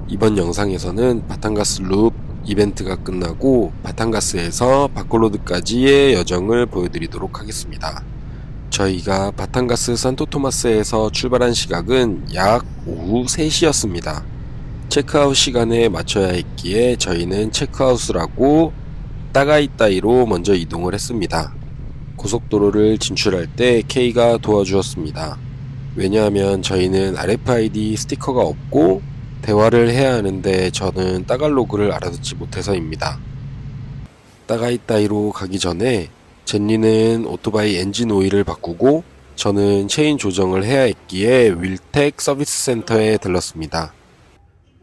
이번 영상에서는 바탄가스 룹 이벤트가 끝나고 바탄가스에서 바콜로드까지의 여정을 보여드리도록 하겠습니다. 저희가 바탄가스 산토토마스에서 출발한 시각은 약 오후 3시였습니다. 체크아웃 시간에 맞춰야 했기에 저희는 체크아웃을 하고 따가이따이로 먼저 이동을 했습니다. 고속도로를 진출할 때 K가 도와주었습니다. 왜냐하면 저희는 RFID 스티커가 없고 대화를 해야 하는데 저는 따갈로그를 알아듣지 못해서입니다. 따가이따이로 가기 전에 젠리는 오토바이 엔진 오일을 바꾸고 저는 체인 조정을 해야 했기에 윌텍 서비스 센터에 들렀습니다.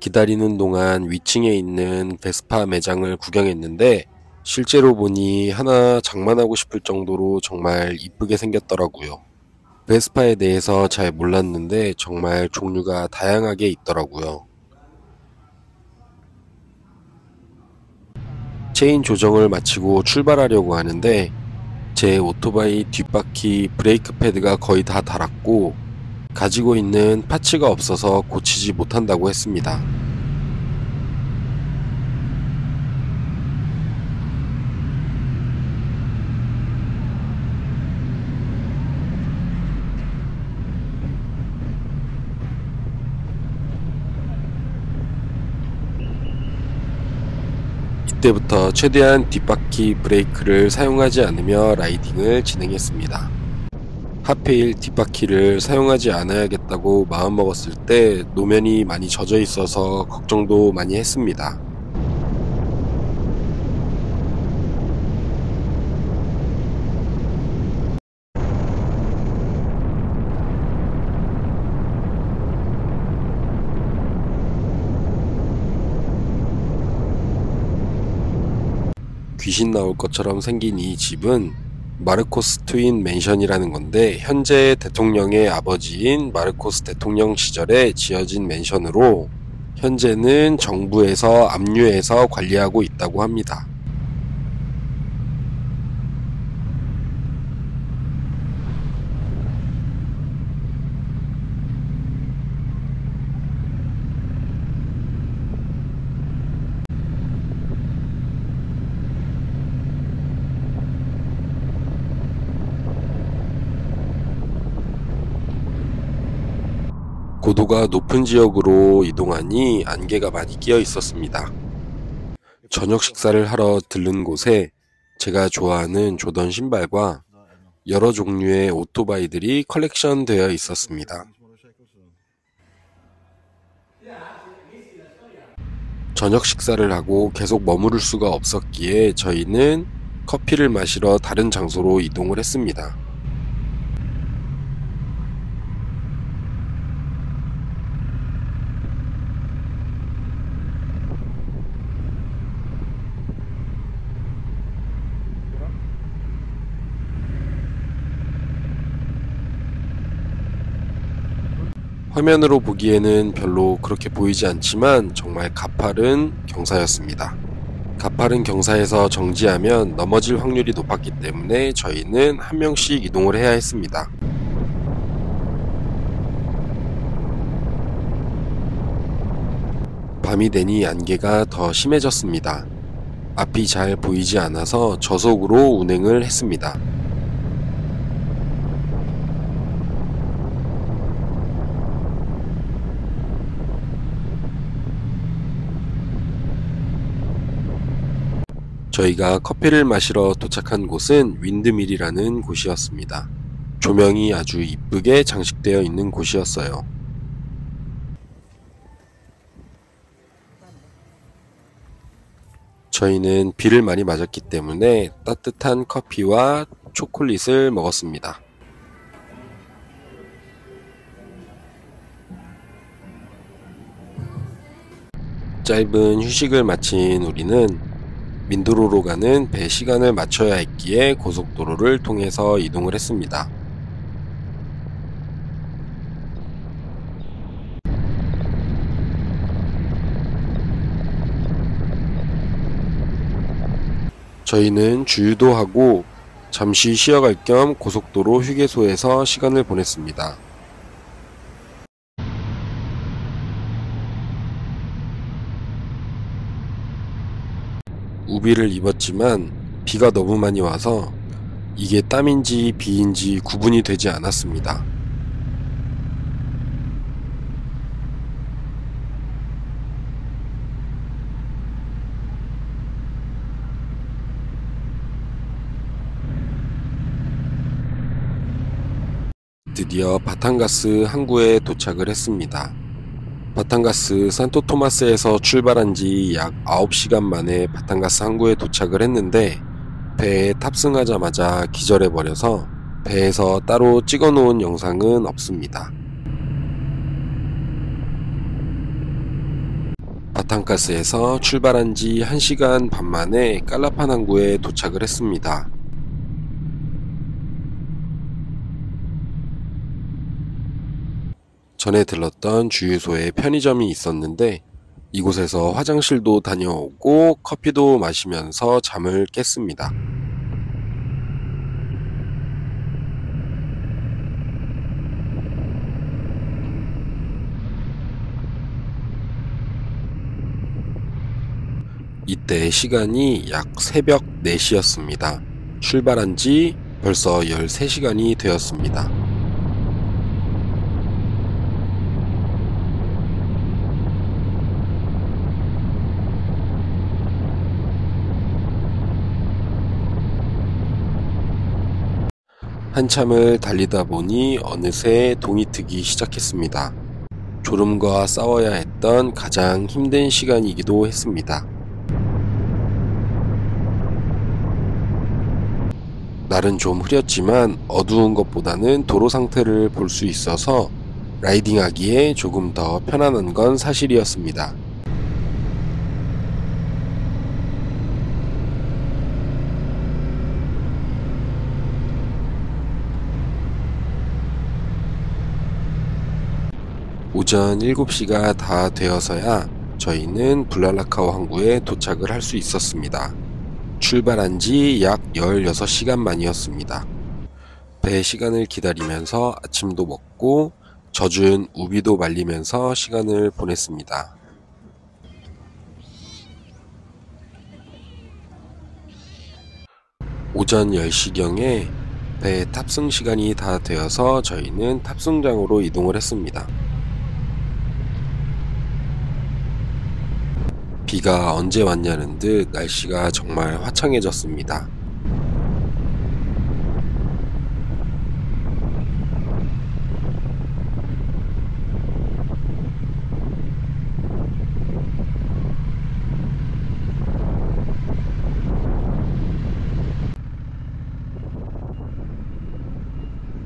기다리는 동안 위층에 있는 베스파 매장을 구경했는데 실제로 보니 하나 장만하고 싶을 정도로 정말 이쁘게 생겼더라고요. 베스파에 대해서 잘 몰랐는데 정말 종류가 다양하게 있더라고요. 체인 조정을 마치고 출발하려고 하는데 제 오토바이 뒷바퀴 브레이크 패드가 거의 다 닳았고 가지고 있는 파츠가 없어서 고치지 못한다고 했습니다. 이때부터 최대한 뒷바퀴 브레이크를 사용하지 않으며 라이딩을 진행했습니다. 하필 뒷바퀴를 사용하지 않아야겠다고 마음먹었을 때 노면이 많이 젖어 있어서 걱정도 많이 했습니다. 귀신 나올 것처럼 생긴 이 집은 마르코스 트윈 맨션이라는 건데 현재 대통령의 아버지인 마르코스 대통령 시절에 지어진 맨션으로 현재는 정부에서 압류해서 관리하고 있다고 합니다. 고도가 높은 지역으로 이동하니 안개가 많이 끼어 있었습니다. 저녁 식사를 하러 들른 곳에 제가 좋아하는 조던 신발과 여러 종류의 오토바이들이 컬렉션 되어 있었습니다. 저녁 식사를 하고 계속 머무를 수가 없었기에 저희는 커피를 마시러 다른 장소로 이동을 했습니다. 화면으로 보기에는 별로 그렇게 보이지 않지만 정말 가파른 경사였습니다. 가파른 경사에서 정지하면 넘어질 확률이 높았기 때문에 저희는 한 명씩 이동을 해야 했습니다. 밤이 되니 안개가 더 심해졌습니다. 앞이 잘 보이지 않아서 저속으로 운행을 했습니다. 저희가 커피를 마시러 도착한 곳은 윈드밀이라는 곳이었습니다. 조명이 아주 이쁘게 장식되어 있는 곳이었어요. 저희는 비를 많이 맞았기 때문에 따뜻한 커피와 초콜릿을 먹었습니다. 짧은 휴식을 마친 우리는 민도로로 가는 배 시간을 맞춰야 했기에 고속도로를 통해서 이동을 했습니다. 저희는 주유도 하고 잠시 쉬어갈 겸 고속도로 휴게소에서 시간을 보냈습니다. 우비를 입었지만 비가 너무 많이 와서 이게 땀인지 비인지 구분이 되지 않았습니다. 드디어 바탄가스 항구에 도착을 했습니다. 바탄가스 산토토마스에서 출발한 지 약 9시간 만에 바탄가스 항구에 도착을 했는데 배에 탑승하자마자 기절해버려서 배에서 따로 찍어놓은 영상은 없습니다. 바탄가스에서 출발한 지 1시간 반 만에 깔라판 항구에 도착을 했습니다. 전에 들렀던 주유소에 편의점이 있었는데 이곳에서 화장실도 다녀오고 커피도 마시면서 잠을 깼습니다. 이때 시간이 약 새벽 4시였습니다. 출발한 지 벌써 13시간이 되었습니다. 한참을 달리다 보니 어느새 동이 트기 시작했습니다. 졸음과 싸워야 했던 가장 힘든 시간이기도 했습니다. 날은 좀 흐렸지만 어두운 것보다는 도로 상태를 볼 수 있어서 라이딩하기에 조금 더 편안한 건 사실이었습니다. 오전 7시가 다 되어서야 저희는 블랄라카오 항구에 도착을 할 수 있었습니다. 출발한 지 약 16시간 만이었습니다. 배 시간을 기다리면서 아침도 먹고 젖은 우비도 말리면서 시간을 보냈습니다. 오전 10시경에 배 탑승 시간이 다 되어서 저희는 탑승장으로 이동을 했습니다. 비가 언제 왔냐는 듯 날씨가 정말 화창해졌습니다.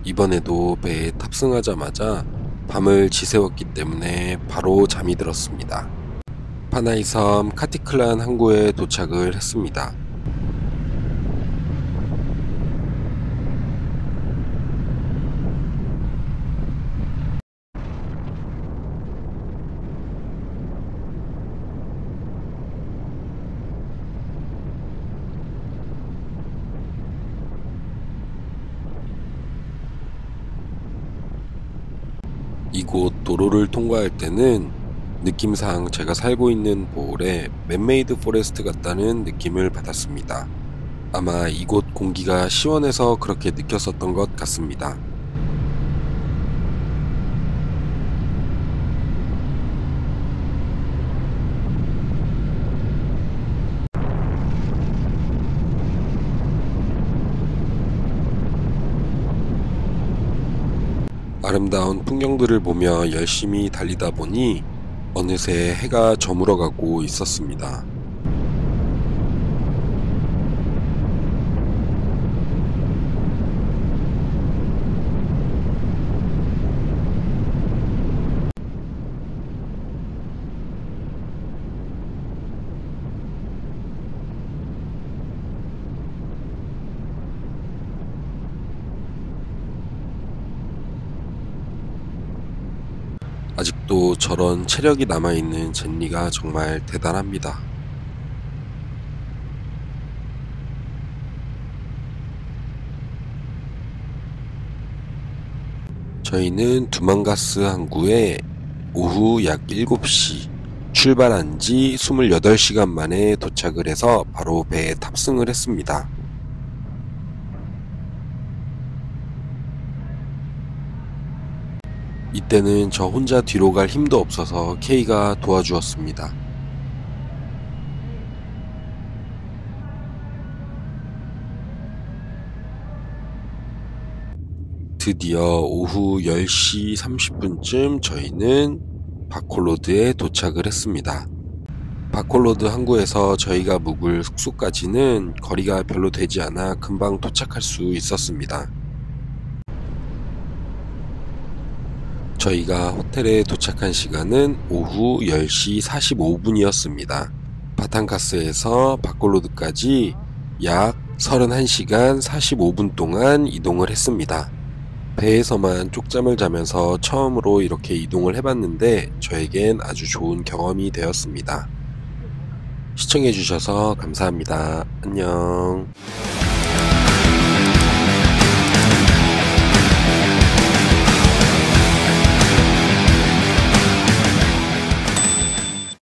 이번에도 배에 탑승하자마자 밤을 지새웠기 때문에 바로 잠이 들었습니다. 파나이 섬 카티클란 항구에 도착을 했습니다. 이곳 도로를 통과할 때는 느낌상 제가 살고 있는 보홀에 맨메이드 포레스트 같다는 느낌을 받았습니다. 아마 이곳 공기가 시원해서 그렇게 느꼈었던 것 같습니다. 아름다운 풍경들을 보며 열심히 달리다 보니 어느새 해가 저물어가고 있었습니다. 아직도 저런 체력이 남아있는 젠리가 정말 대단합니다. 저희는 두만가스 항구에 오후 약 7시 출발한 지 28시간 만에 도착을 해서 바로 배에 탑승을 했습니다. 이때는 저 혼자 뒤로 갈 힘도 없어서 K가 도와주었습니다. 드디어 오후 10시 30분쯤 저희는 바콜로드에 도착을 했습니다. 바콜로드 항구에서 저희가 묵을 숙소까지는 거리가 별로 되지 않아 금방 도착할 수 있었습니다. 저희가 호텔에 도착한 시간은 오후 10시 45분이었습니다. 바탄카스에서 바콜로드까지 약 31시간 45분 동안 이동을 했습니다. 배에서만 쪽잠을 자면서 처음으로 이렇게 이동을 해봤는데 저에겐 아주 좋은 경험이 되었습니다. 시청해주셔서 감사합니다. 안녕.